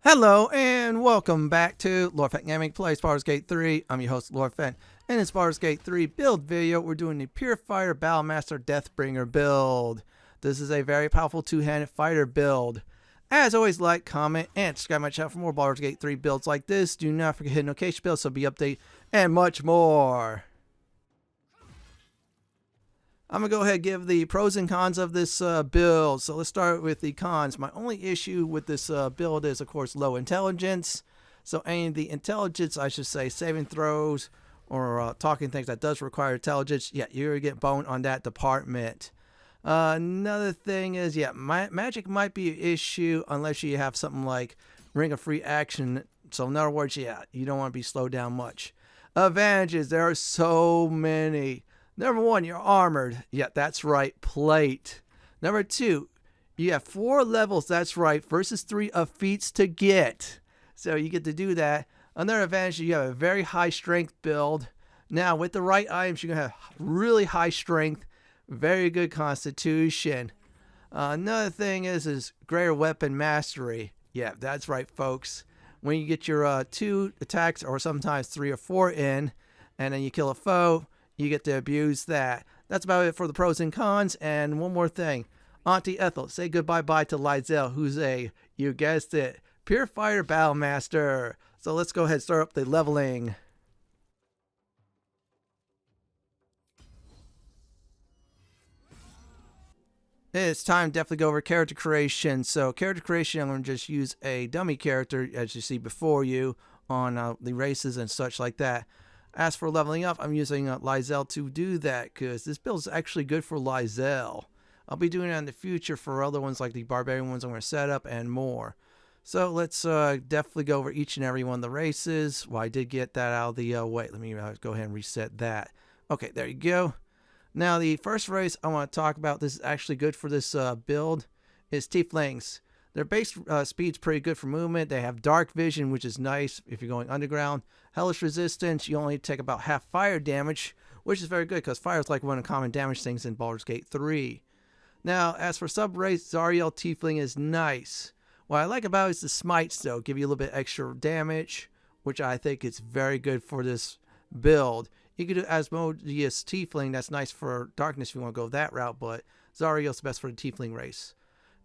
Hello and welcome back to Lord Fenton Gaming Plays Baldur's Gate 3. I'm your host, Lord Fenton. In this Baldur's Gate 3 build video, we're doing the Purifier Battlemaster Deathbringer build. This is a very powerful two-handed fighter build. As always, like, comment, and subscribe my channel for more Baldur's Gate 3 builds like this. Do not forget to hit notification bell so be update and much more. I'm going to go ahead and give the pros and cons of this build. So let's start with the cons. My only issue with this build is, of course, low intelligence. So any of the intelligence, I should say, saving throws or talking things that does require intelligence, yeah, you're going to get boned on that department. Another thing is, yeah, magic might be an issue unless you have something like Ring of Free Action. So in other words, yeah, you don't want to be slowed down much. Advantages, there are so many. Number one, you're armored. Yeah, that's right, plate. Number two, you have 4 levels, that's right, versus 3 of feats to get. So you get to do that. Another advantage, you have a very high strength build. Now, with the right items, you're going to have really high strength, very good constitution. Another thing is greater weapon mastery. Yeah, that's right, folks. When you get your 2 attacks, or sometimes 3 or 4 in, and then you kill a foe, you get to abuse that. That's about it for the pros and cons. And one more thing. Auntie Ethel, say goodbye-bye to Lae'zel, who's you guessed it, Purifier Battlemaster. So let's go ahead and start up the leveling. It's time to definitely go over character creation. So character creation, I'm going to just use a dummy character, as you see before you, on the races and such like that. As for leveling up, I'm using Lae'zel to do that because this build is actually good for Lae'zel. I'll be doing it in the future for other ones like the barbarian ones I'm going to set up and more. So let's definitely go over each and every one of the races. Well, I did get that out of the way. Let me go ahead and reset that. Okay, there you go. Now the first race I want to talk about, this is actually good for this build, is Tieflings. Their base speed's pretty good for movement. They have dark vision, which is nice if you're going underground. Hellish resistance, you only take about half fire damage, which is very good because fire is like one of the common damage things in Baldur's Gate 3. Now, as for sub-race, Zariel Tiefling is nice. What I like about it is the smites, though, give you a little bit extra damage, which I think is very good for this build. You could do Asmodeus Tiefling, that's nice for darkness if you want to go that route, but Zariel's best for the Tiefling race.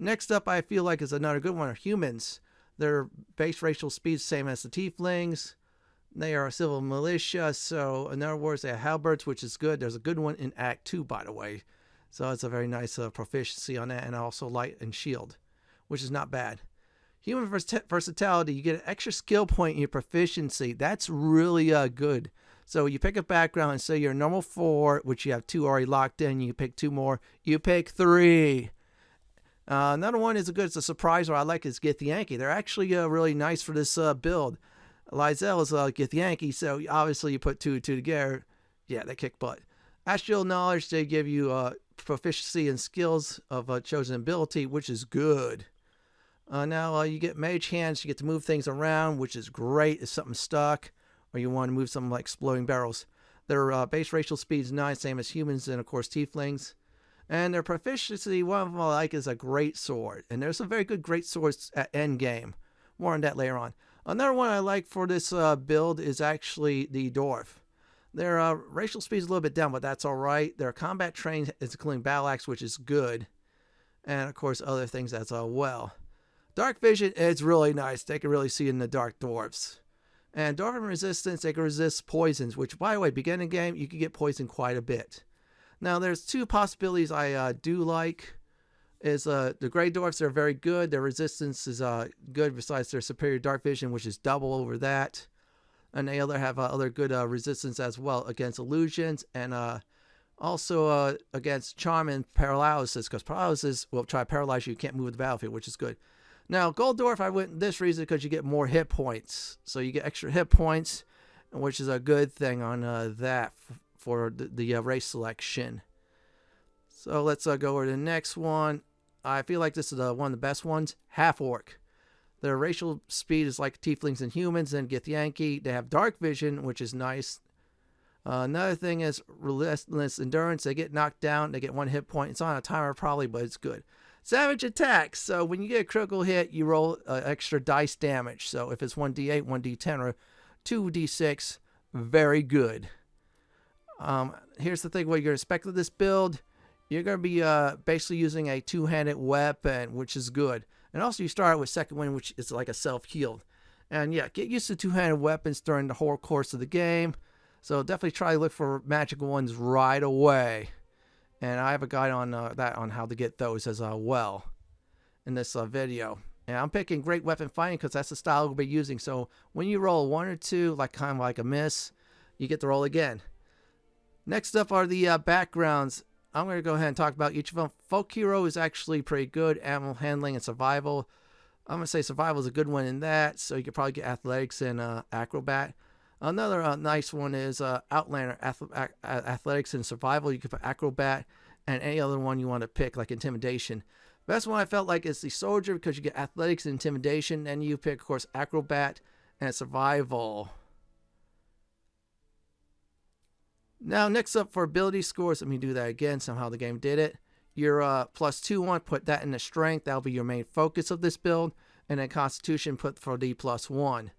Next up, I feel like is another good one, are humans. Their base racial speed is the same as the Tieflings. They are a civil militia, so in other words, they have halberds, which is good. There's a good one in Act 2, by the way. So it's a very nice proficiency on that, and also light and shield, which is not bad. Human versatility, you get an extra skill point in your proficiency. That's really good. So you pick a background and say you're a normal 4, which you have 2 already locked in. You pick 2 more. You pick 3. Another one is it's a surprise, or I like is Githyanki. They're actually really nice for this build. Lae'zel is Githyanki, so obviously you put 2 and 2 together. Yeah, they kick butt. Astral knowledge, they give you proficiency and skills of chosen ability, which is good. Now you get mage hands, you get to move things around, which is great if something's stuck, or you want to move something like exploding barrels. Their base racial speed is 9, same as humans, and of course Tieflings. And their proficiency, one of them I like is a great sword. And there's some very good great swords at endgame. More on that later on. Another one I like for this build is actually the dwarf. Their racial speed is a little bit down, but that's alright. Their combat trained is including battle axe, which is good. And of course other things as well. Dark vision is really nice. They can really see in the dark dwarfs. And dwarven resistance, they can resist poisons, which by the way, beginning game, you can get poisoned quite a bit. Now, there's 2 possibilities I do like. Is the Grey Dwarfs are very good. Their resistance is good besides their superior dark vision, which is double over that. And they have other good resistance as well against illusions and also against charm and paralysis, because paralysis will try to paralyze you. You can't move the battlefield, which is good. Now, Gold Dwarf, I went this reason because you get more hit points. So you get extra hit points, which is a good thing on that for the race selection. So let's go over to the next one. I feel like this is one of the best ones. Half-Orc. Their racial speed is like Tieflings and humans, and Githyanki. They have dark vision, which is nice. Another thing is relentless endurance. They get knocked down. They get 1 hit point. It's on a timer probably, but it's good. Savage attacks. So when you get a critical hit, you roll extra dice damage. So if it's 1d8, 1d10, or 2d6, very good. Here's the thing, what you're expecting with this build. You're going to be basically using a two-handed weapon, which is good. And also you start with second wind, which is like a self-heal. And yeah, get used to two-handed weapons during the whole course of the game. So definitely try to look for magical ones right away. And I have a guide on that on how to get those as well in this video. And I'm picking great weapon fighting because that's the style we'll be using. So when you roll 1 or 2, like kind of like a miss, you get to roll again. Next up are the backgrounds. I'm going to go ahead and talk about each of them. Folk hero is actually pretty good. Animal handling and survival. I'm going to say survival is a good one in that. So you could probably get athletics and acrobat. Another nice one is Outlander, athletics and survival. You could put acrobat and any other one you want to pick, like intimidation. Best one I felt like is the soldier because you get athletics and intimidation, and you pick, of course, acrobat and survival. Now, next up for ability scores, let me do that again. Somehow the game did it. Your +2 one, put that in the strength. That'll be your main focus of this build. And then constitution, put for the +1.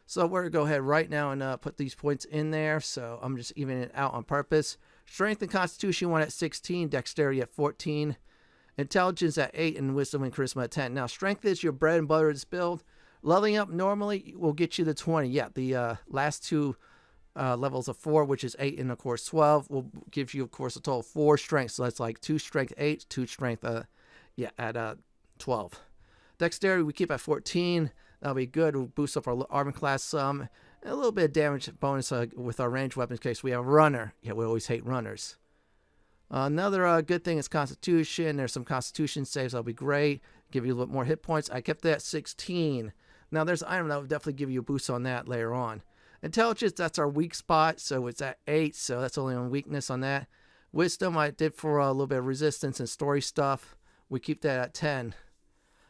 So we're going to go ahead right now and put these points in there. So I'm just evening it out on purpose. Strength and Constitution 1 at 16. Dexterity at 14. Intelligence at 8. And Wisdom and Charisma at 10. Now, Strength is your bread and butter of this build. Leveling up normally will get you to 20. Yeah, the last two levels of 4, which is 8 and, of course, 12, will give you, of course, a total of 4 strength. So that's like 2 strength 8, 2 strength at 12. Dexterity we keep at 14. That'll be good. We'll boost up our armor class some. And a little bit of damage bonus with our ranged weapons in case we have a runner. Yeah, we always hate runners. Another good thing is Constitution. There's some Constitution saves. That'll be great. Give you a little bit more hit points. I kept that at 16. Now, there's an item that will definitely give you a boost on that later on. Intelligence, that's our weak spot. So it's at 8. So that's only on weakness on that. Wisdom, I did for a little bit of resistance and story stuff. We keep that at 10.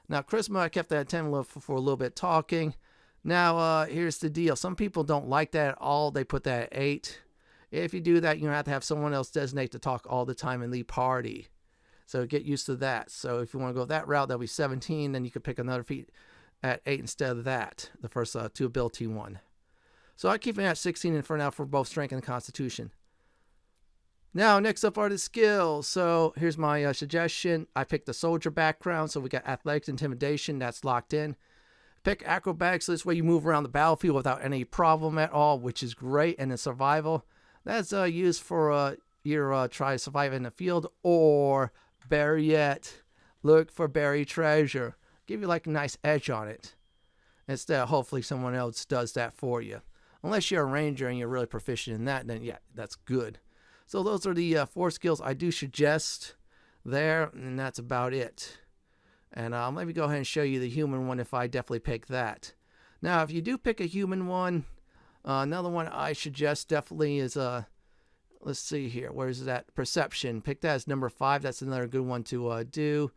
Now, Charisma, I kept that at 10 for a little bit talking. Now, here's the deal. Some people don't like that at all. They put that at 8. If you do that, you're going to have to have someone else designate to talk all the time in the party. So get used to that. So if you want to go that route, that'll be 17. Then you could pick another feat at 8 instead of that, the first 2 ability one. So I keep it at 16 for now for both Strength and Constitution. Now, next up are the skills. So here's my suggestion. I picked the soldier background. So we got athletics, intimidation. That's locked in. Pick acrobatics. So this way you move around the battlefield without any problem at all, which is great. And then survival. That's used for your try to survive in the field. Or better yet, look for buried treasure. Give you like a nice edge on it. Instead, hopefully someone else does that for you. Unless you're a ranger and you're really proficient in that, then yeah, that's good. So those are the 4 skills I do suggest there, and that's about it. And let me go ahead and show you the human one if I definitely pick that. Now, if you do pick a human one, another one I suggest definitely is, let's see here, where's that? Perception. Pick that as number 5. That's another good one to do.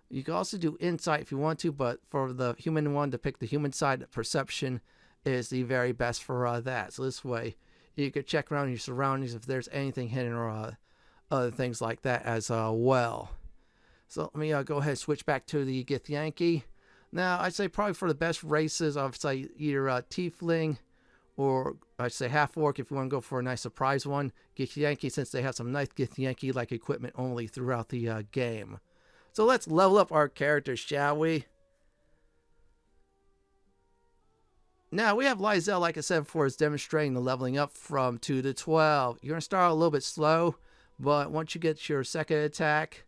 You can also do insight if you want to, but for the human one, to pick the human side, perception is the very best for that. So this way, you could check around your surroundings if there's anything hidden or other things like that as well. So let me go ahead and switch back to the Githyanki. Now, I'd say probably for the best races, I'd say either Tiefling or I'd say Half-Orc if you want to go for a nice surprise one. Githyanki, since they have some nice Githyanki-like equipment only throughout the game. So let's level up our characters, shall we? Now, we have Lae'zel, like I said before, is demonstrating the leveling up from 2 to 12. You're going to start a little bit slow, but once you get your second attack,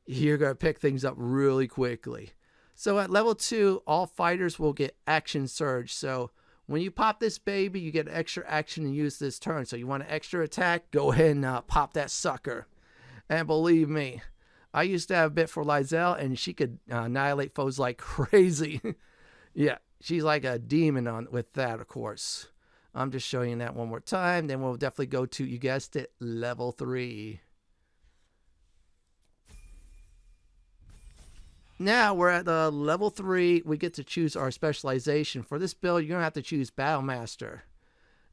you're going to pick things up really quickly. So at level 2, all fighters will get action surge. So when you pop this baby, you get extra action and use this turn. So you want an extra attack, go ahead and pop that sucker. And believe me, I used to have a bit for Lae'zel, and she could annihilate foes like crazy. Yeah. She's like a demon with that, of course. I'm just showing you that one more time. Then we'll definitely go to, you guessed it, level 3. Now we're at level 3. We get to choose our specialization. For this build, you're going to have to choose Battle Master.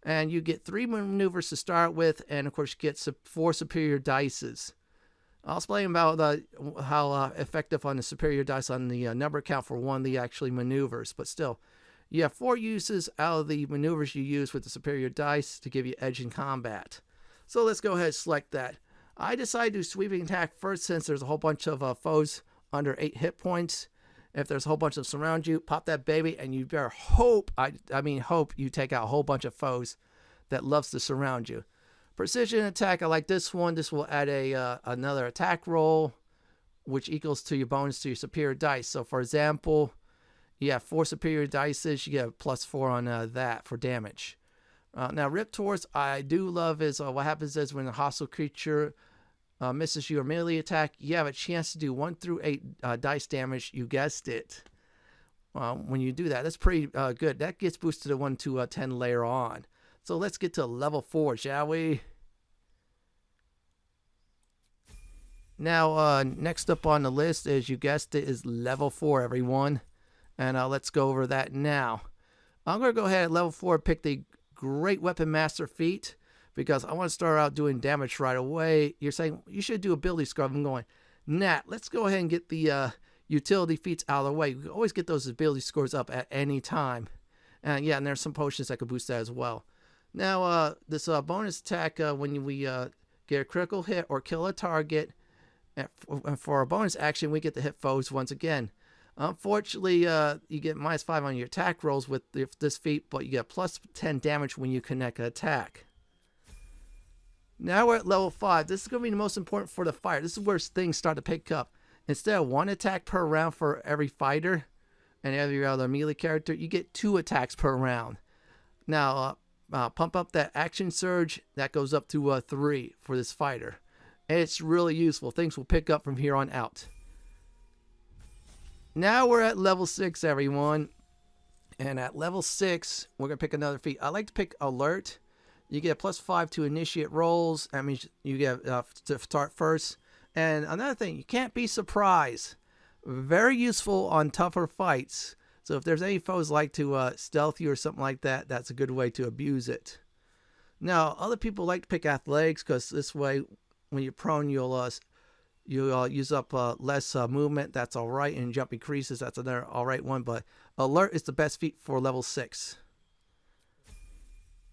And you get 3 maneuvers to start with. And, of course, you get 4 superior dices. I'll explain about how effective on the superior dice on the number count for one of the actually maneuvers, but still. You have 4 uses out of the maneuvers you use with the superior dice to give you edge in combat. So let's go ahead and select that. I decided to do sweeping attack first since there's a whole bunch of foes under 8 hit points. If there's a whole bunch of surround you, pop that baby, and you better hope, I mean hope you take out a whole bunch of foes that loves to surround you. Precision attack, I like this one. This will add another attack roll, which equals to your bonus to your superior dice. So for example, you have 4 superior dices, you get a +4 on that for damage. Now, Rip Torts, I do love is what happens is when a hostile creature misses your melee attack, you have a chance to do 1 through 8 dice damage. You guessed it. When you do that, that's pretty good. That gets boosted to 1 to 10 later on. So let's get to level 4, shall we? Now, next up on the list is, you guessed it, is level 4, everyone. And let's go over that now. I'm going to go ahead at level 4 pick the Great Weapon Master feat, because I want to start out doing damage right away. You're saying you should do ability scrub. I'm going, nah, let's go ahead and get the utility feats out of the way. We can always get those ability scores up at any time. And yeah, and there's some potions that could boost that as well. Now, this bonus attack, when we get a critical hit or kill a target, and for our bonus action, we get to hit foes once again. Unfortunately, you get -5 on your attack rolls with this feat, but you get +10 damage when you connect an attack. Now we're at level 5. This is going to be the most important for the fighter. This is where things start to pick up. Instead of 1 attack per round for every fighter and every other melee character, you get 2 attacks per round. Now, pump up that action surge. That goes up to 3 for this fighter. And it's really useful. Things will pick up from here on out. Now we're at level 6, everyone. And at level 6, we're going to pick another feat. I like to pick Alert. You get a +5 to initiate rolls. That means you get to start first. And another thing, you can't be surprised. Very useful on tougher fights. So if there's any foes like to stealth you or something like that, that's a good way to abuse it. Now, other people like to pick Athletics, because this way, when you're prone, you'll use up less movement. That's all right. And jumping creases, that's another all right one. But Alert is the best feat for level 6.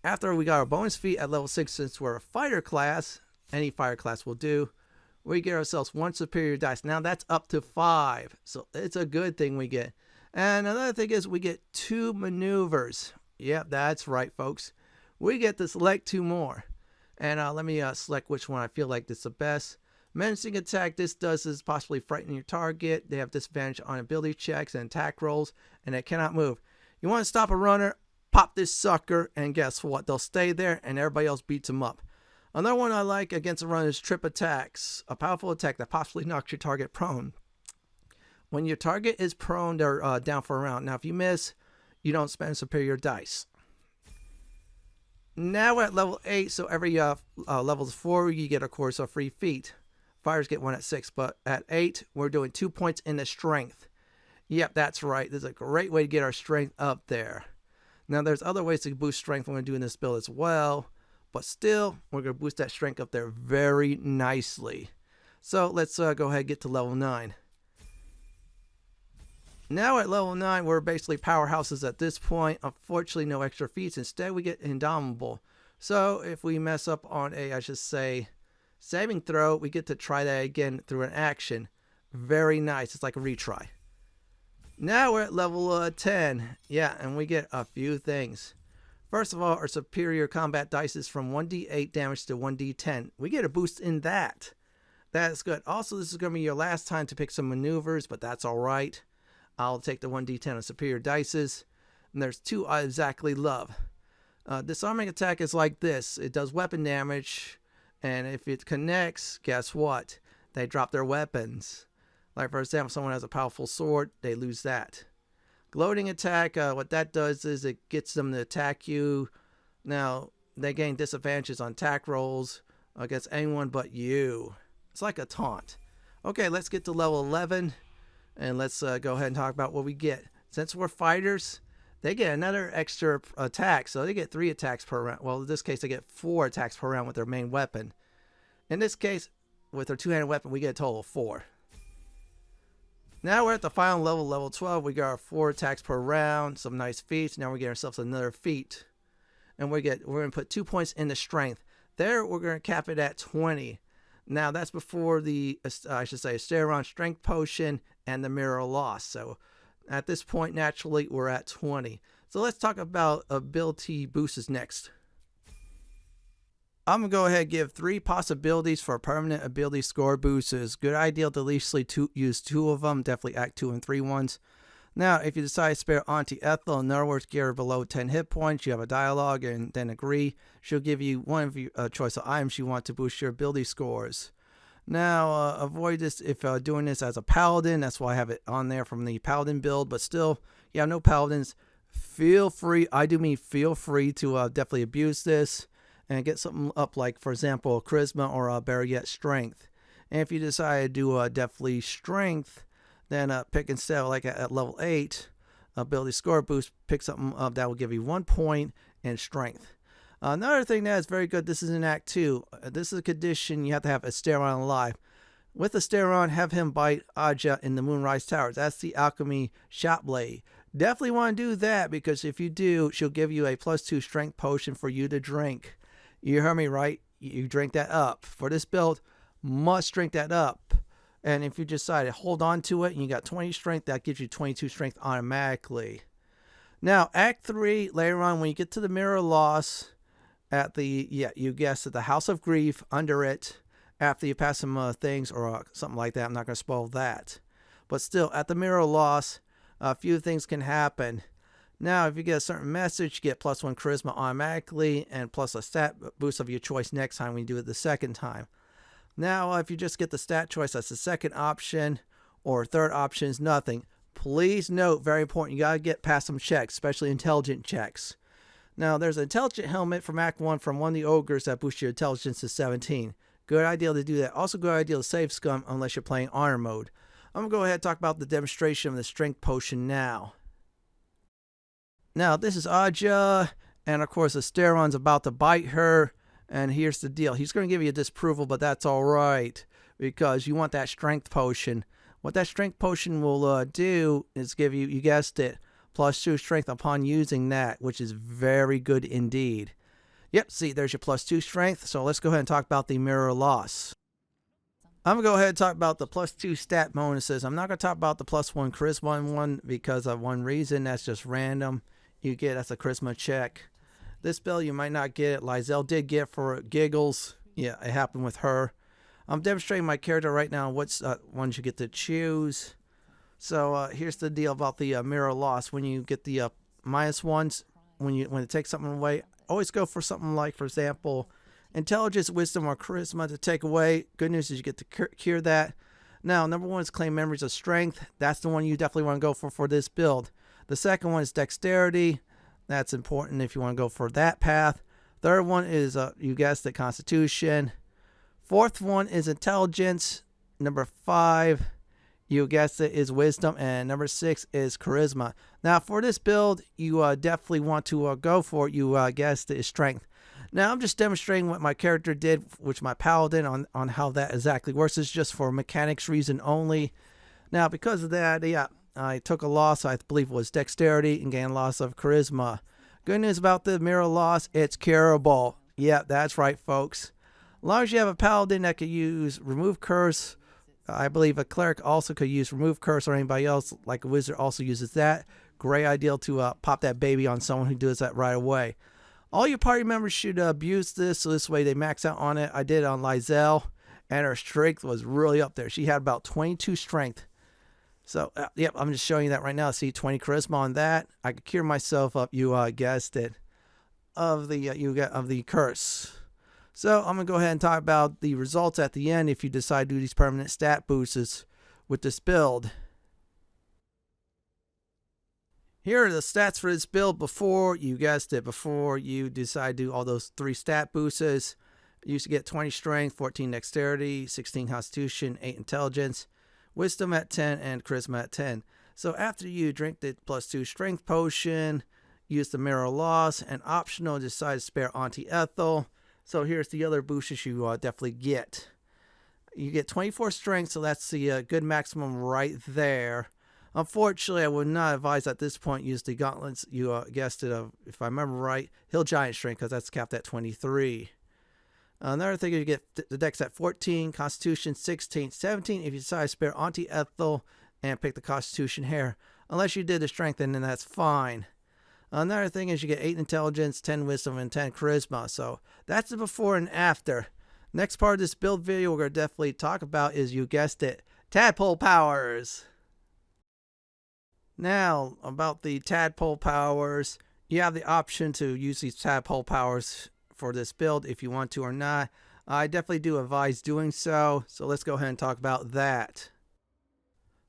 After we got our bonus feat at level 6, since we're a fighter class, any fighter class will do, we get ourselves 1 superior dice. Now that's up to 5. So it's a good thing we get. And another thing is we get 2 maneuvers. Yep, that's right, folks. We get to select 2 more. And let me select which one I feel like is the best. Menacing attack, this does is possibly frighten your target. They have disadvantage on ability checks and attack rolls, and they cannot move. You want to stop a runner, pop this sucker, and guess what? They'll stay there, and everybody else beats them up. Another one I like against a runner is trip attacks. A powerful attack that possibly knocks your target prone. When your target is prone, they're down for a round. Now, if you miss, you don't spend superior dice. Now we're at level 8, so every level 4, you get, of course, a free feat. Fighters get 1 at 6, but at 8, we're doing 2 points in the strength. Yep, that's right. This is a great way to get our strength up there. Now, there's other ways to boost strength when we're doing this build as well, but still, we're going to boost that strength up there very nicely. So let's go ahead and get to level 9. Now at level 9, we're basically powerhouses at this point. Unfortunately, no extra feats. Instead, we get Indomitable. So if we mess up on a, I should say, saving throw, we get to try that again through an action. Very nice. It's like a retry. Now we're at level 10. Yeah, and we get a few things. First of all, our superior combat dice is from 1d8 damage to 1d10. We get a boost in that. That's good. Also, this is going to be your last time to pick some maneuvers, but that's all right. I'll take the 1d10 of superior dices. And there's 2 I exactly love. Disarming attack is like this. It does weapon damage. And if it connects, guess what? They drop their weapons. Like, for example, if someone has a powerful sword, they lose that. Gloating attack, what that does is it gets them to attack you. Now, they gain disadvantages on attack rolls against anyone but you. It's like a taunt. Okay, let's get to level 11. And let's go ahead and talk about what we get. Since we're fighters, they get another extra attack. So they get 3 attacks per round. Well, in this case, they get 4 attacks per round with their main weapon. In this case, with our two-handed weapon, we get a total of 4. Now we're at the final level, level 12. We got our 4 attacks per round, some nice feats. Now we get ourselves another feat. And we're going to put 2 points into strength. There, we're going to cap it at 20. Now, that's before the, I should say, Str OR Con strength potion and the mirror loss. So, at this point, naturally, we're at 20. So, let's talk about ability boosts next. I'm going to go ahead and give 3 possibilities for permanent ability score boosts. Good idea to at least use 2 of them. Definitely Act 2 and 3 ones. Now, if you decide to spare Auntie Ethel, in other words, get her below 10 hit points, you have a dialogue and then agree. She'll give you one of your choice of items you want to boost your ability scores. Now, avoid this if doing this as a paladin. That's why I have it on there from the paladin build. But still, you have no paladins. Feel free, I do mean feel free to definitely abuse this and get something up like, for example, charisma or better yet, strength. And if you decide to do definitely strength, then pick instead of like at level 8, ability score boost, pick something up that will give you 1 point in strength. Another thing that is very good, this is in Act 2. This is a condition you have to have a Str OR Con alive. With the Str OR Con, have him bite Aja in the Moonrise Towers. That's the alchemy shot blade. Definitely want to do that because if you do, she'll give you a +2 strength potion for you to drink. You heard me right? You drink that up. For this build, must drink that up. And if you decide to hold on to it and you got 20 strength, that gives you 22 strength automatically. Now, Act 3, later on, when you get to the mirror loss at the, you guessed it, the House of Grief, under it, after you pass some things or something like that. I'm not going to spoil that. But still, at the mirror loss, a few things can happen. Now, if you get a certain message, you get +1 charisma automatically and plus a stat boost of your choice next time when you do it the second time. Now, if you just get the stat choice, that's the second option, or third option is nothing. Please note, very important, you got to get past some checks, especially intelligent checks. Now, there's an intelligent helmet from Act 1 from one of the ogres that boosts your intelligence to 17. Good idea to do that. Also, good idea to save scum unless you're playing honor mode. I'm going to go ahead and talk about the demonstration of the strength potion now. Now, this is Aja, and of course, the Str OR Con's about to bite her. And here's the deal. He's going to give you a disapproval, but that's all right because you want that strength potion. What that strength potion will do is give you, you guessed it, +2 strength upon using that, which is very good indeed. Yep, see, there's your +2 strength. So let's go ahead and talk about the mirror loss. I'm going to go ahead and talk about the +2 stat bonuses. I'm not going to talk about the +1 charisma one because of one reason. That's just random. You get, that's a charisma check. This build, you might not get it. Lae'zel did get for giggles. Yeah, it happened with her. I'm demonstrating my character right now what's ones you get to choose. So here's the deal about the mirror loss. When you get the -1s, when it takes something away, always go for something like, for example, intelligence, wisdom, or charisma to take away. Good news is you get to cure that. Now, number 1 is claim memories of strength. That's the one you definitely want to go for this build. The second one is dexterity. That's important if you want to go for that path. Third one is, you guessed it, constitution. Fourth one is intelligence. Number 5, you guessed it, is wisdom. And number 6 is charisma. Now, for this build, you definitely want to go for it. You guessed it, is strength. Now, I'm just demonstrating what my character did, which my paladin, on how that exactly works. It's just for mechanics reason only. Now, because of that, yeah, I took a loss, I believe it was dexterity, and gained loss of charisma. Good news about the mirror loss, it's curable. Yeah, that's right, folks. As long as you have a paladin that could use remove curse, I believe a cleric also could use remove curse, or anybody else, like a wizard, also uses that. Great idea to pop that baby on someone who does that right away. All your party members should abuse this, so this way they max out on it. I did it on Lae'zel, and her strength was really up there. She had about 22 strength. So, yep, I'm just showing you that right now. See, 20 charisma on that. I could cure myself up, you guessed it, of the curse. So, I'm going to go ahead and talk about the results at the end if you decide to do these permanent stat boosts with this build. Here are the stats for this build before, you guessed it, before you decide to do all those 3 stat boosts. You used to get 20 strength, 14 dexterity, 16 constitution, 8 intelligence, wisdom at 10, and charisma at 10. So after you drink the +2 strength potion, use the mirror loss, and optional, decide to spare Auntie Ethel. So here's the other boosters you definitely get. You get 24 strength, so that's the good maximum right there. Unfortunately, I would not advise at this point use the gauntlets. You guessed it, if I remember right, Hill Giant Strength, because that's capped at 23. Another thing, you get the dex at 14, Constitution 16, 17 if you decide to spare Auntie Ethel and pick the Constitution here. Unless you did the Strength, and then that's fine. Another thing is you get 8 Intelligence, 10 Wisdom, and 10 Charisma. So that's the before and after. Next part of this build video we're going to definitely talk about is, you guessed it, Tadpole Powers. Now, about the Tadpole Powers, you have the option to use these Tadpole Powers for this build if you want to or not. I definitely do advise doing so, so let's go ahead and talk about that.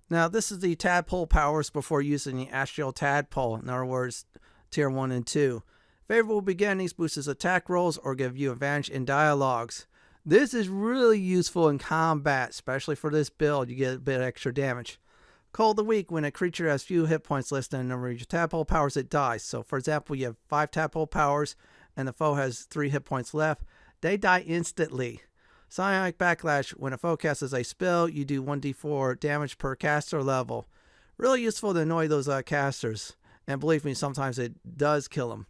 Now, this is the Tadpole Powers before using the Astral Tadpole, in other words, Tier 1 and 2. Favorable beginnings boosts attack rolls or give you advantage in dialogues. This is really useful in combat, especially for this build. You get a bit of extra damage. Call of the Week, when a creature has few hit points less than the number of your Tadpole Powers, it dies. So, for example, you have 5 Tadpole Powers and the foe has 3 hit points left. They die instantly. Psionic Backlash, when a foe casts a spell, you do 1d4 damage per caster level. Really useful to annoy those casters. And believe me, sometimes it does kill them.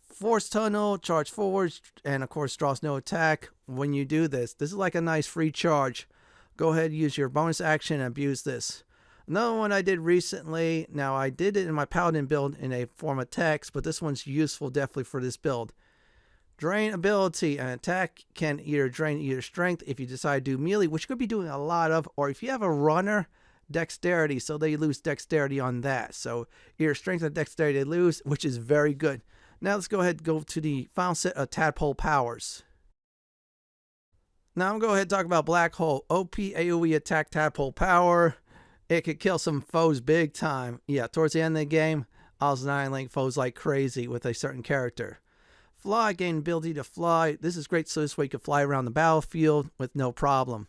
Force Tunnel, charge forward, and of course draws no attack when you do this. This is like a nice free charge. Go ahead and use your bonus action and abuse this. Another one I did recently, now I did it in my Paladin build in a form of text, but this one's useful definitely for this build. Drain ability. An attack can either drain either strength if you decide to do melee, which you could be doing a lot of, or if you have a runner, dexterity, so they lose dexterity on that. So either strength or dexterity they lose, which is very good. Now let's go ahead and go to the final set of Tadpole Powers. Now I'm going to go ahead and talk about Black Hole. OP AoE attack Tadpole Power. It could kill some foes big time. Yeah, towards the end of the game, I was annihilating foes like crazy with a certain character. Fly, gain ability to fly. This is great, so this way you can fly around the battlefield with no problem.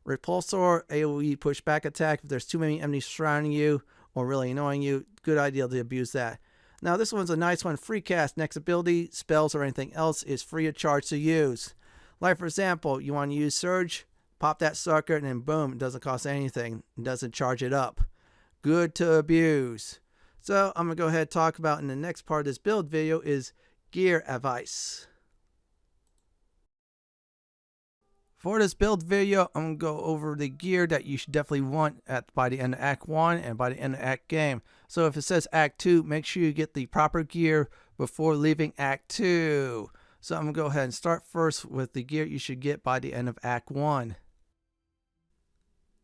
Repulsor, AoE pushback attack. If there's too many enemies surrounding you or really annoying you, good idea to abuse that. Now this one's a nice one. Free cast. Next ability, spells, or anything else is free of charge to use. Like for example, you want to use Surge, pop that sucker, and then boom, it doesn't cost anything. It doesn't charge it up. Good to abuse. So I'm going to go ahead and talk about in the next part of this build video is gear advice. For this build video, I'm going to go over the gear that you should definitely want by the end of Act 1 and by the end of Act game. So if it says Act 2, make sure you get the proper gear before leaving Act 2. So I'm going to go ahead and start first with the gear you should get by the end of Act 1.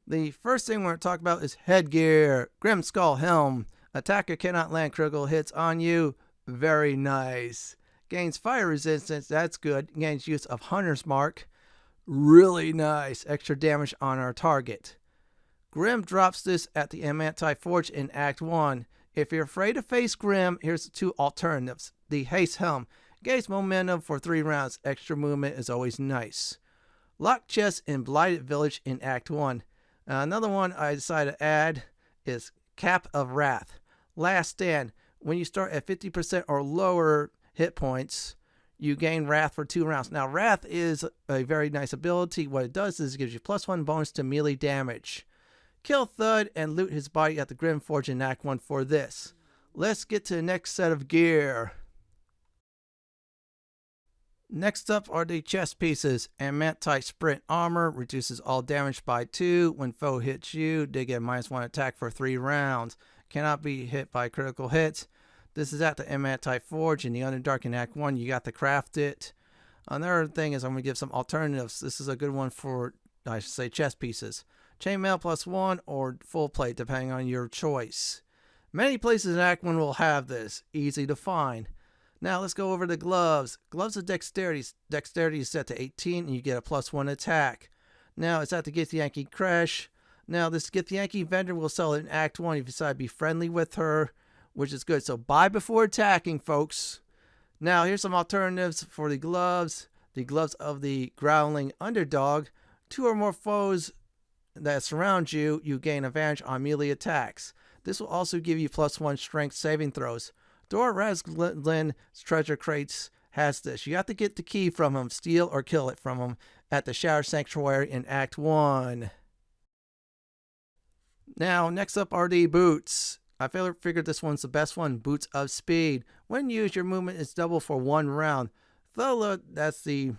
The first thing we're going to talk about is headgear. Grim Skull Helm. Attacker cannot land critical hits on you. Very nice. Gains fire resistance. That's good. Gains use of Hunter's Mark. Really nice. Extra damage on our target. Grim drops this at the Adamantite Forge in Act 1. If you're afraid to face Grim, here's the 2 alternatives. The Haste Helm. Gains momentum for 3 rounds. Extra movement is always nice. Locked Chest in Blighted Village in Act 1. Another one I decided to add is Cap of Wrath. Last Stand. When you start at 50% or lower hit points, you gain Wrath for 2 rounds. Now, Wrath is a very nice ability. What it does is it gives you +1 bonus to melee damage. Kill Thud and loot his body at the Grim Forge in Act 1 for this. Let's get to the next set of gear. Next up are the chest pieces. Adamantite Sprint Armor reduces all damage by 2. When foe hits you, they get -1 attack for 3 rounds. Cannot be hit by critical hits. This is at the Adamantite Forge in the Underdark in Act 1. You got to craft it. Another thing is I'm going to give some alternatives. This is a good one for, I should say, chest pieces. Chainmail +1 or full plate, depending on your choice. Many places in Act 1 will have this. Easy to find. Now let's go over the gloves. Gloves of Dexterity. Dexterity is set to 18 and you get a +1 attack. Now it's at the Githyanki Crash. Now this Githyanki vendor will sell it in Act 1 if you decide to be friendly with her, which is good. So buy before attacking, folks. Now here's some alternatives for the gloves. The gloves of the Growling Underdog. 2 or more foes that surround you, you gain advantage on melee attacks. This will also give you +1 strength saving throws. Dora Razglin's treasure crates has this. You have to get the key from him, steal or kill it from him at the Shower Sanctuary in Act 1. Now, next up are the boots. I figured this one's the best one, Boots of Speed. When used, your movement is double for 1 round. Thola, that's the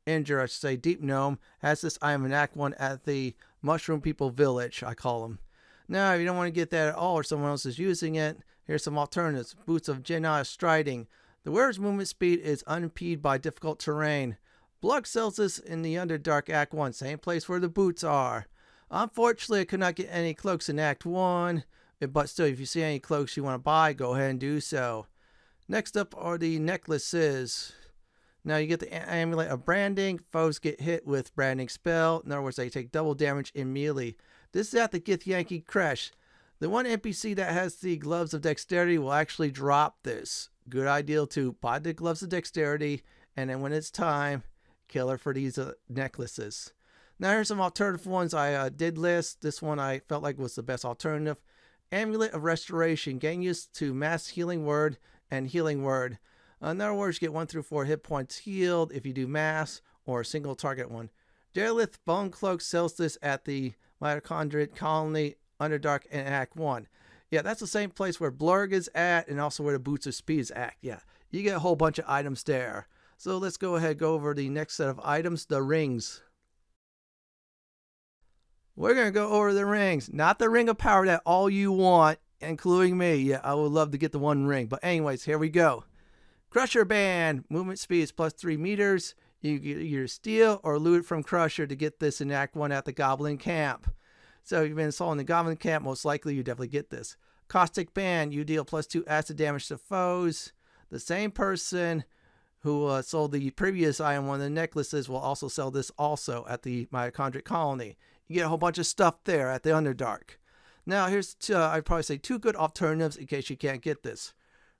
Inger, I should say, Deep Gnome, has this item in Act 1 at the Mushroom People Village, I call them. Now, if you don't want to get that at all or someone else is using it, here's some alternatives. Boots of Jedi Striding. The wearer's movement speed is unimpeded by difficult terrain. Blug sells this in the Underdark Act 1, same place where the boots are. Unfortunately, I could not get any cloaks in Act 1, but still, if you see any cloaks you want to buy, go ahead and do so. Next up are the necklaces. Now you get the Amulet of Branding. Foes get hit with Branding spell. In other words, they take double damage in melee. This is at the Githyanki Crash. The one NPC that has the Gloves of Dexterity will actually drop this. Good idea to buy the Gloves of Dexterity, and then when it's time, kill her for these necklaces. Now here's some alternative ones I did list. This one I felt like was the best alternative. Amulet of Restoration. Gain used to Mass Healing Word and Healing Word. In other words, get 1 through 4 hit points healed if you do mass or a single target one. Derelith Bone Cloak sells this at the Mitochondrial Colony Underdark in Act 1. Yeah, that's the same place where Blurg is at and also where the Boots of Speed is at. Yeah, you get a whole bunch of items there. So let's go ahead and go over the next set of items, the rings. We're going to go over the rings. Not the ring of power that all you want, including me. Yeah, I would love to get the one ring. But anyways, here we go. Crusher Band. Movement speed is plus 3 meters. You can either steal or loot from Crusher to get this in Act 1 at the Goblin Camp. So if you've been installing the Goblin Camp, most likely you definitely get this. Caustic Band. You deal plus 2 acid damage to foes. The same person who sold the previous item, one of the necklaces, will also sell this also at the Mitochondrial Colony. You get a whole bunch of stuff there at the Underdark. Now here's, I'd probably say 2 good alternatives in case you can't get this.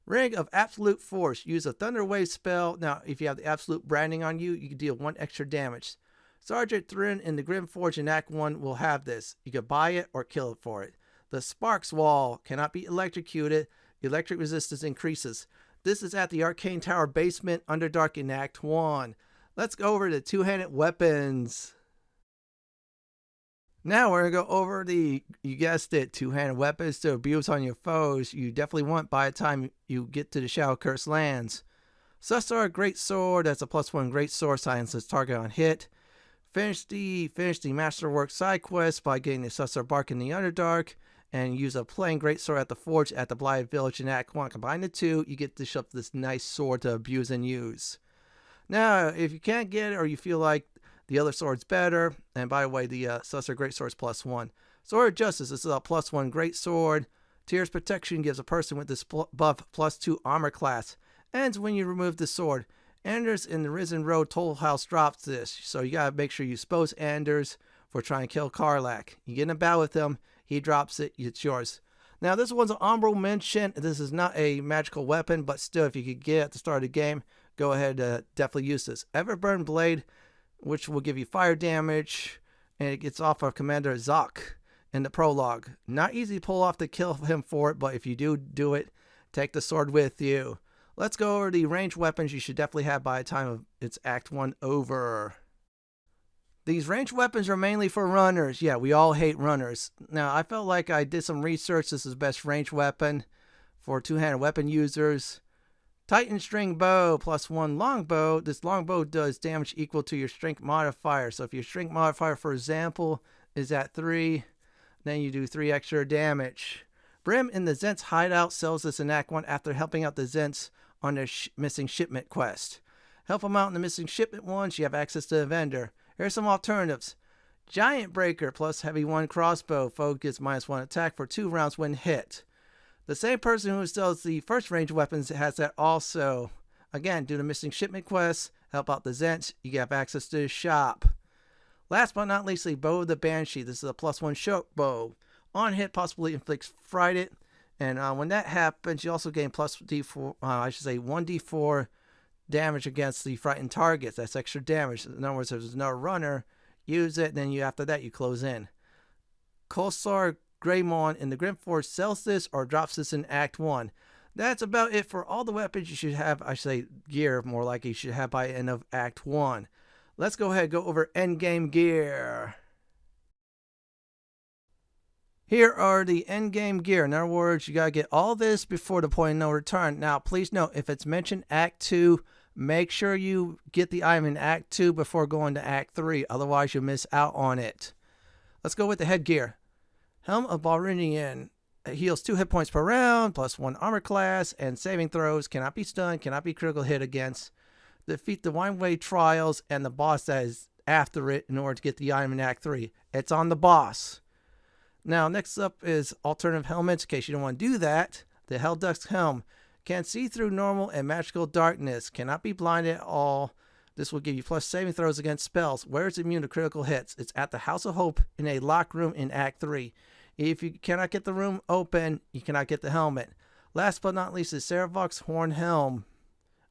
Ring of Absolute Force. Use a Thunder Wave spell. Now, if you have the Absolute Branding on you, you can deal 1 extra damage. Sergeant Thrin in the Grim Forge in Act 1 will have this. You can buy it or kill it for it. The Sparks Wall cannot be electrocuted. Electric resistance increases. This is at the Arcane Tower Basement, Underdark in Act 1. Let's go over to 2-handed weapons. Now we're going to go over the, you guessed it, 2-handed weapons to abuse on your foes. You definitely want by the time you get to the Shadow Curse lands. Sussar Great Sword, that's a +1 Great Sword, silences target on hit. Finish the Masterwork side quest by getting the Sussar Bark in the Underdark. And use a plain Great Sword at the Forge at the Blighted Village in Act 1. Combine the 2, you get this nice sword to abuse and use. Now, if you can't get it or you feel like the other sword's better, and by the way, the Sussar Great Sword's +1. Sword of Justice, this is a +1 Great Sword. Tears Protection gives a person with this buff +2 armor class. Ends when you remove the sword. Anders in the Risen Road Toll House drops this, so you gotta make sure you expose Anders for trying to kill Karlach. You get in a battle with him, he drops it, it's yours. Now this one's an honorable mention. This is not a magical weapon, but still if you could get it at the start of the game, go ahead and definitely use this. Everburn Blade, which will give you fire damage, and it gets off of Commander Zoc in the prologue. Not easy to pull off to kill him for it, but if you do it, take the sword with you. Let's go over the ranged weapons you should definitely have by the time of its Act 1 over. These ranged weapons are mainly for runners. Yeah, we all hate runners. Now, I felt like I did some research. This is the best ranged weapon for 2-handed weapon users. Titan String Bow +1 Longbow. This longbow does damage equal to your strength modifier. So if your strength modifier, for example, is at 3, then you do 3 extra damage. Brim in the Zent's hideout sells this in Act 1 after helping out the Zents on their missing shipment quest. Help them out in the missing shipment once you have access to the vendor. Here's some alternatives. Giant Breaker plus Heavy 1 Crossbow. Foe gets -1 attack for 2 rounds when hit. The same person who sells the first range weapons has that also. Again, do the missing shipment quests, help out the Zents, you have access to the shop. Last but not least, the Bow of the Banshee. This is a +1 short bow. On hit, possibly inflicts frighted. And when that happens, you also gain +1d4 damage against the frightened targets. That's extra damage. In other words, if there's no runner, use it, then after that you close in. Kolsar Greymon in the Grimforge sells this or drops this in Act 1. That's about it for all the weapons you should have. I say gear, more like you should have by the end of Act 1. Let's go ahead and go over endgame gear. Here are the endgame gear. In other words, you gotta get all this before the point of no return. Now, please note, if it's mentioned Act 2, make sure you get the item in Act 2 before going to Act 3. Otherwise, you'll miss out on it. Let's go with the headgear. Helm of Baldur heals 2 hit points per round, plus 1 armor class, and saving throws. Cannot be stunned, cannot be critical hit against. Defeat the Wineway Trials and the boss that is after it in order to get the item in Act 3. It's on the boss. Now, next up is alternative helmets. In case you don't want to do that, the Helldusk Helm can see through normal and magical darkness. Cannot be blinded at all. This will give you plus saving throws against spells. Where it's immune to critical hits. It's at the House of Hope in a locked room in Act 3. If you cannot get the room open, you cannot get the helmet. Last but not least is Seravok's Horn Helm.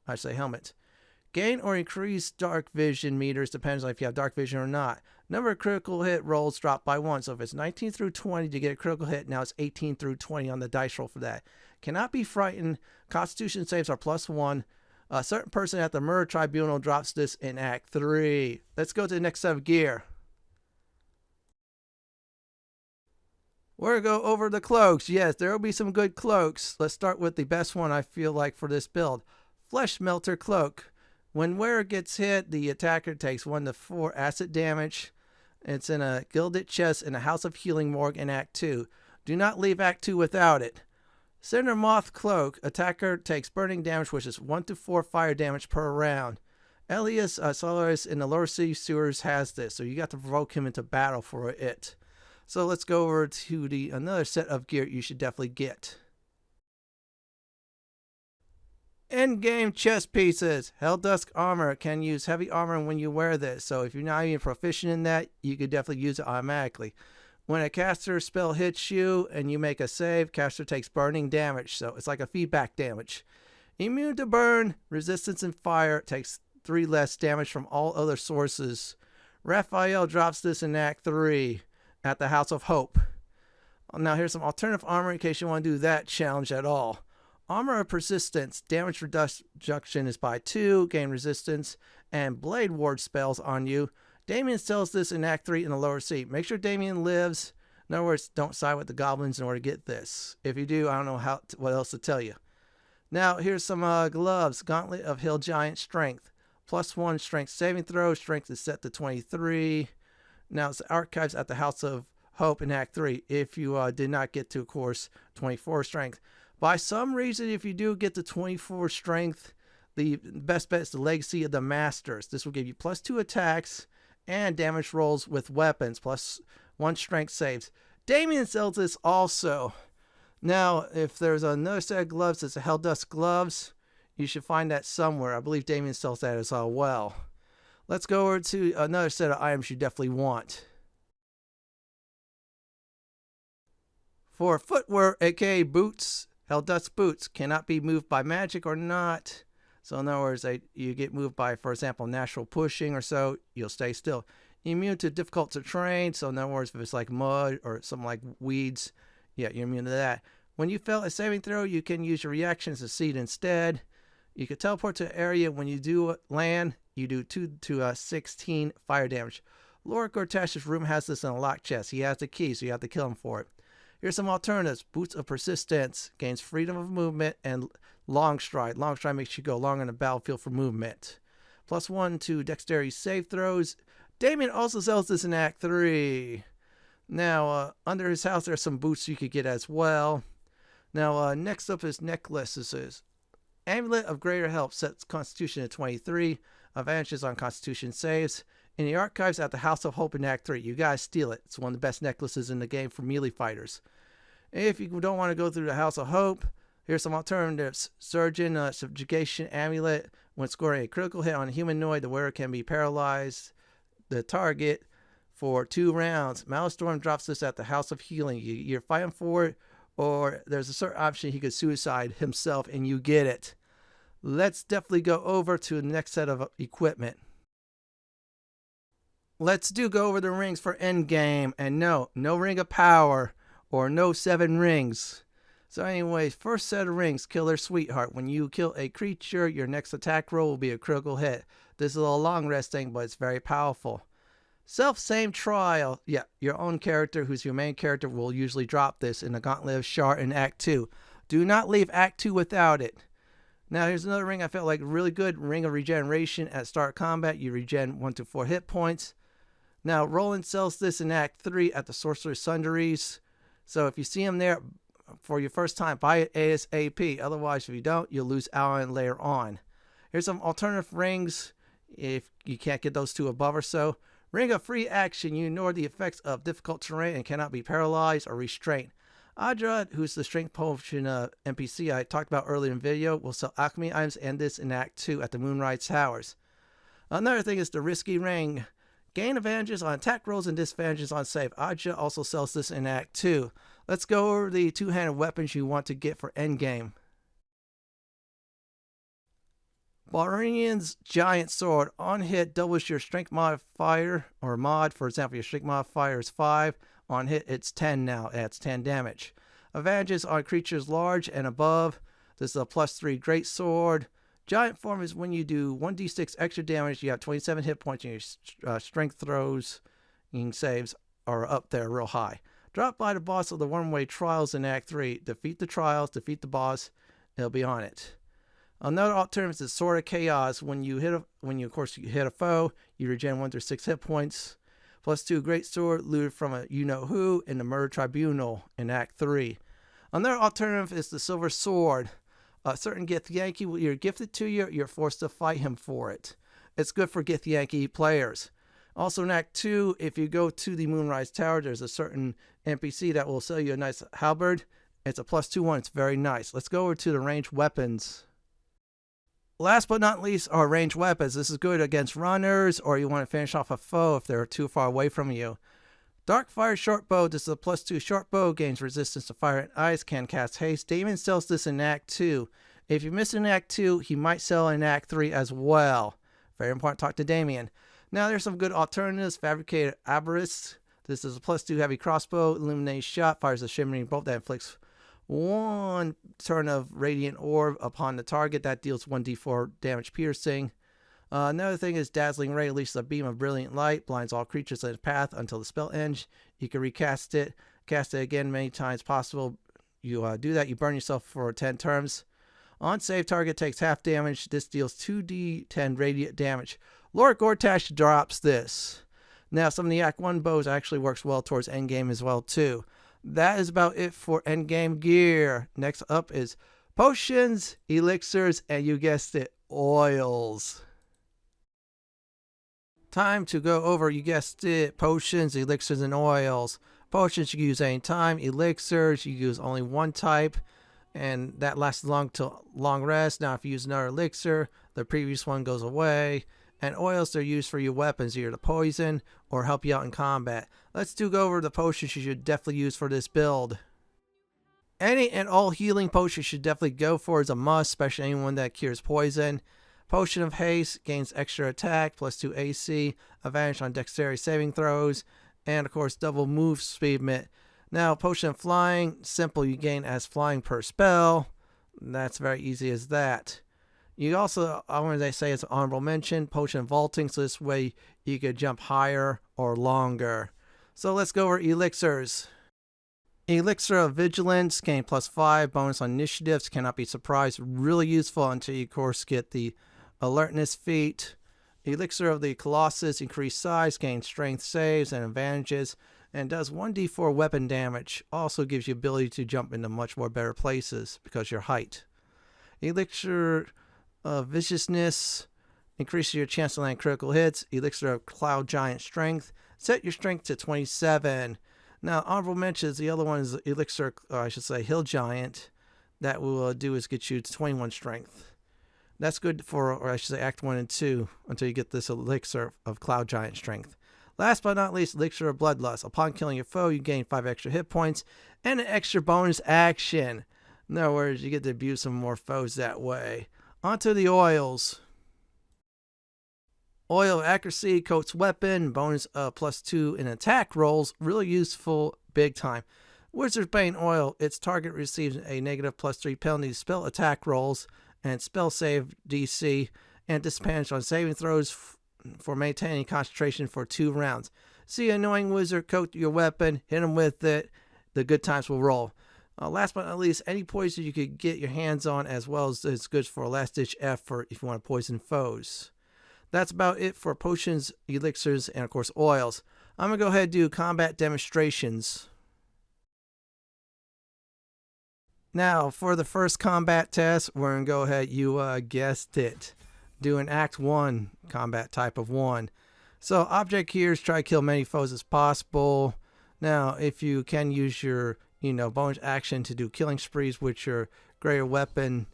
I say helmet. Gain or increase dark vision meters, depends on if you have dark vision or not. Number of critical hit rolls drop by 1. So if it's 19 through 20 to get a critical hit, now it's 18 through 20 on the dice roll for that. Cannot be frightened. Constitution saves are plus 1. A certain person at the Murder Tribunal drops this in Act 3. Let's go to the next set of gear. We're going to go over the cloaks. Yes, there will be some good cloaks. Let's start with the best one I feel like for this build. Flesh Melter Cloak. When wearer gets hit, the attacker takes 1 to 4 acid damage. It's in a gilded chest in a House of Healing morgue in Act 2. Do not leave Act 2 without it. Cinder Moth Cloak. Attacker takes burning damage, which is 1 to 4 fire damage per round. Elias Solaris in the Lower Sea Sewers has this, so you got to provoke him into battle for it. So let's go over to another set of gear you should definitely get. Endgame chest pieces. Helldusk armor can use heavy armor when you wear this. So if you're not even proficient in that, you could definitely use it automatically. When a caster spell hits you and you make a save, caster takes burning damage. So it's like a feedback damage. Immune to burn, resistance and fire, takes 3 less damage from all other sources. Raphael drops this in Act 3 at the House of Hope. Now here's some alternative armor in case you want to do that challenge at all. Armor of Persistence, damage reduction is by 2, gain resistance, and Blade Ward spells on you. Damien sells this in Act 3 in the Lower Sea. Make sure Damien lives. In other words, don't side with the goblins in order to get this. If you do, I don't know what else to tell you. Now, here's some gloves. Gauntlet of Hill Giant Strength. Plus 1 strength saving throw. Strength is set to 23. Now, it's the archives at the House of Hope in Act 3. If you did not get to, of course, 24 strength. By some reason, if you do get to 24 strength, the best bet is the Legacy of the Masters. This will give you plus 2 attacks and damage rolls with weapons, plus 1 strength saves. Damien sells this also. Now, if there's another set of gloves, it's a Helldusk gloves. You should find that somewhere. I believe Damien sells that as well. Let's go over to another set of items you definitely want. For footwear, aka boots, Helldusk boots cannot be moved by magic or not. So in other words, you get moved by, for example, natural pushing or so, you'll stay still. Immune to difficult to train. So in other words, if it's like mud or something like weeds, yeah, you're immune to that. When you fail a saving throw, you can use your reactions to succeed instead. You can teleport to an area. When you do land, you do 2 to 16 fire damage. Lord Gortash's room has this in a locked chest. He has the key, so you have to kill him for it. Here's some alternatives. Boots of Persistence gains freedom of movement and long stride. Long stride makes you go long on the battlefield for movement. Plus 1 to dexterity save throws. Damien also sells this in Act 3. Now, under his house, there's some boots you could get as well. Now, next up is necklaces. Amulet of Greater Help sets Constitution at 23. Advantages on Constitution saves. In the archives at the House of Hope in Act 3. You guys steal it. It's one of the best necklaces in the game for melee fighters. If you don't want to go through the House of Hope, here's some alternatives. Surgeon Subjugation Amulet. When scoring a critical hit on a humanoid, the wearer can be paralyzed the target for 2 rounds. Maelstrom drops this at the House of Healing. You're fighting for it, or there's a certain option he could suicide himself and you get it. Let's definitely go over to the next set of equipment. Let's go over the rings for endgame. And no Ring of Power or no 7 rings. So anyways, first set of rings, Killer Sweetheart. When you kill a creature, your next attack roll will be a critical hit. This is a long rest thing, but it's very powerful. Self-same trial. Yeah, your own character, who's your main character, will usually drop this in the Gauntlet of Shar in Act 2. Do not leave Act 2 without it. Now here's another ring I felt like really good. Ring of Regeneration. At start combat, you regen 1 to 4 hit points. Now Roland sells this in Act 3 at the Sorcerer's Sundries. So if you see him there for your first time, buy it ASAP. Otherwise, if you don't, you'll lose out on it later on. Here's some alternative rings if you can't get those two above or so. Ring of Free Action. You ignore the effects of difficult terrain and cannot be paralyzed or restrained. Adra, who's the strength potion NPC I talked about earlier in the video, will sell alchemy items and this in Act 2 at the Moonrise Towers. Another thing is the Risky Ring. Gain advantages on attack rolls and disadvantages on save. Adra also sells this in Act 2. Let's go over the two-handed weapons you want to get for endgame. Baldur's Giant Sword. On hit, doubles your strength modifier or mod. For example, your strength modifier is 5. On hit, it's 10 now. That's 10 damage. Advantages on creatures large and above. This is a +3 great sword. Giant form is when you do 1d6 extra damage. You have 27 hit points and your strength throws and saves are up there real high. Drop by the boss of the Wormway Trials in Act 3. Defeat the trials, defeat the boss. It'll be on it. Another alternative is Sword of Chaos. When you hit a foe, you regen 1 through 6 hit points. +2 great sword looted from a you-know-who in the Murder Tribunal in Act 3. Another alternative is the Silver Sword. A certain Githyanki will either gift it to you, you're forced to fight him for it. It's good for Githyanki players. Also in Act 2, if you go to the Moonrise Tower, there's a certain NPC that will sell you a nice halberd. It's a +2/1. It's very nice. Let's go over to the ranged weapons. Last but not least are ranged weapons. This is good against runners or you want to finish off a foe if they're too far away from you. Darkfire Shortbow. This is a +2 shortbow. Gains resistance to fire and ice. Can cast haste. Damon sells this in Act 2. If you miss in Act 2, he might sell in Act 3 as well. Very important to talk to Damien. Now there's some good alternatives. Fabricated Aberrus. This is a +2 heavy crossbow. Illuminated shot. Fires a shimmering bolt that inflicts 1 turn of radiant orb upon the target. That deals 1d4 damage piercing. Another thing is Dazzling Ray. Releases a beam of brilliant light. Blinds all creatures in its path until the spell ends. You can recast it. Cast it again many times possible. You do that, you burn yourself for 10 turns. On save, target takes half damage. This deals 2d10 radiant damage. Lord Gortash drops this. Now, some of the Act 1 bows actually works well towards endgame as well, too. That is about it for endgame gear. Next up is potions, elixirs, and you guessed it, oils. Time to go over, you guessed it, potions, elixirs, and oils. Potions you can use any time. Elixirs, you use only one type, and that lasts long rest. Now, if you use another elixir, the previous one goes away. And oils, they're used for your weapons, either to poison or help you out in combat. Let's go over the potions you should definitely use for this build. Any and all healing potions you should definitely go for as a must, especially anyone that cures poison. Potion of Haste gains extra attack, +2 AC, advantage on dexterity saving throws, and of course double move speed. Now, Potion of Flying, simple, you gain as flying per spell. That's very easy as that. You also, I want to say it's an honorable mention, Potion of Vaulting, so this way you could jump higher or longer. So let's go over elixirs. Elixir of Vigilance, gain +5, bonus on initiatives, cannot be surprised, really useful until you of course get the alertness feat. Elixir of the Colossus, increased size, gains strength saves and advantages, and does 1d4 weapon damage. Also gives you ability to jump into much more better places because of your height. Elixir of Viciousness, increases your chance to land critical hits. Elixir of Cloud Giant Strength, set your strength to 27. Now, honorable mentions, the other one is Elixir, Hill Giant. That will do is get you to 21 strength. That's good for, or I should say, Act 1 and 2, until you get this Elixir of Cloud Giant Strength. Last but not least, Elixir of Bloodlust. Upon killing your foe, you gain 5 extra hit points and an extra bonus action. In other words, you get to abuse some more foes that way. Onto the oils. Oil of Accuracy, coats weapon, bonus +2 in attack rolls. Really useful, big time. Wizard's Bane Oil. Its target receives a negative +3 penalty to spell attack rolls and spell save DC, and disadvantage on saving throws for maintaining concentration for 2 rounds. See annoying wizard, coat your weapon, hit him with it. The good times will roll. Last but not least, any poison you could get your hands on, as well as it's good for a last-ditch effort if you want to poison foes. That's about it for potions, elixirs, and of course oils. I'm going to go ahead and do combat demonstrations. Now, for the first combat test, we're going to go ahead, you guessed it, do an Act 1 combat type of 1. So, object here is try to kill many foes as possible. Now, if you can use your, bonus action to do killing sprees with your greater weapon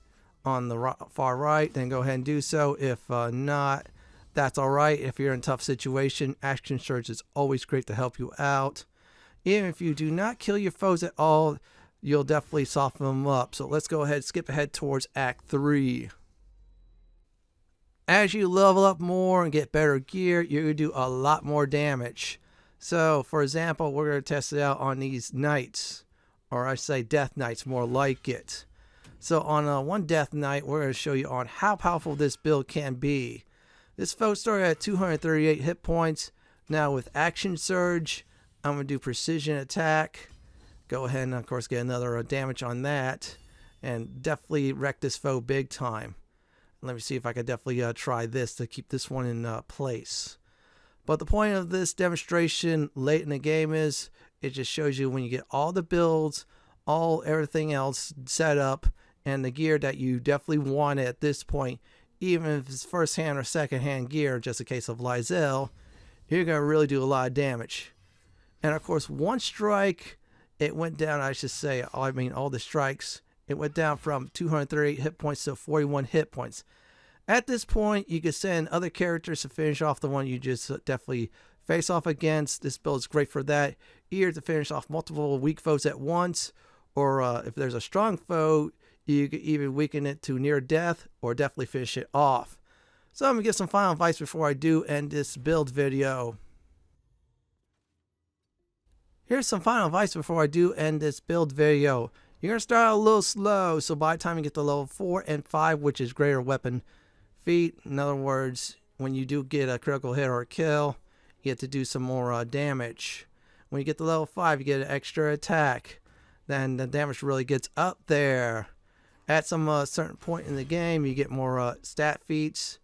on the far right, then go ahead and do so. If not, that's alright. If you're in a tough situation, action surge is always great to help you out. Even if you do not kill your foes at all, you'll definitely soften them up. So let's go ahead, skip ahead towards Act 3. As you level up more and get better gear, you're going to do a lot more damage. So, for example, we're going to test it out on these knights. Or I say death knights, more like it. So on one death knight, we're going to show you on how powerful this build can be. This foe started at 238 hit points. Now with action surge, I'm going to do precision attack. Go ahead and of course get another damage on that. And definitely wreck this foe big time. Let me see if I can definitely try this to keep this one in place. But the point of this demonstration late in the game is it just shows you when you get all the builds, everything else set up, and the gear that you definitely want at this point, even if it's first hand or second hand gear, just a case of Lae'zel, you're going to really do a lot of damage. And of course, one strike, it went down, all the strikes, it went down from 238 hit points to 41 hit points. At this point, you can send other characters to finish off the one you just definitely face off against. This build is great for that. Either to finish off multiple weak foes at once, or if there's a strong foe, you can even weaken it to near death, or definitely finish it off. So I'm going to give some final advice before I do end this build video. Here's some final advice before I do end this build video. You're going to start out a little slow, so by the time you get to level 4 and 5, which is greater weapon feat, in other words, when you do get a critical hit or a kill, you get to do some more damage. When you get to level 5, you get an extra attack. Then the damage really gets up there. At some certain point in the game, you get more stat feats.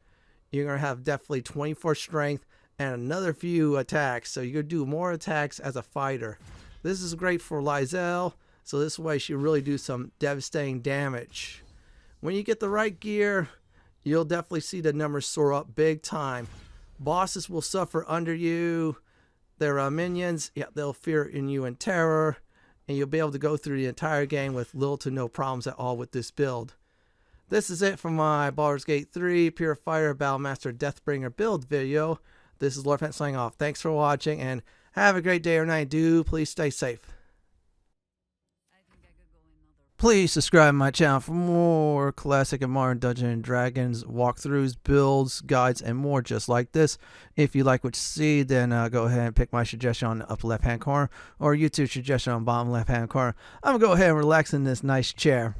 You're going to have definitely 24 strength and another few attacks. So you're going to do more attacks as a fighter. This is great for Lae'zel. So this way she really do some devastating damage. When you get the right gear, you'll definitely see the numbers soar up big time. Bosses will suffer under you. Their minions, they'll fear in you in terror. And you'll be able to go through the entire game with little to no problems at all with this build. This is it for my Baldur's Gate 3 Purifier Battlemaster Deathbringer build video. This is Lord Fenton signing off. Thanks for watching and have a great day or night. Please stay safe. Please subscribe to my channel for more classic and modern Dungeons & Dragons walkthroughs, builds, guides, and more just like this. If you like what you see, then go ahead and pick my suggestion on the upper left-hand corner or YouTube suggestion on the bottom left-hand corner. I'm going to go ahead and relax in this nice chair.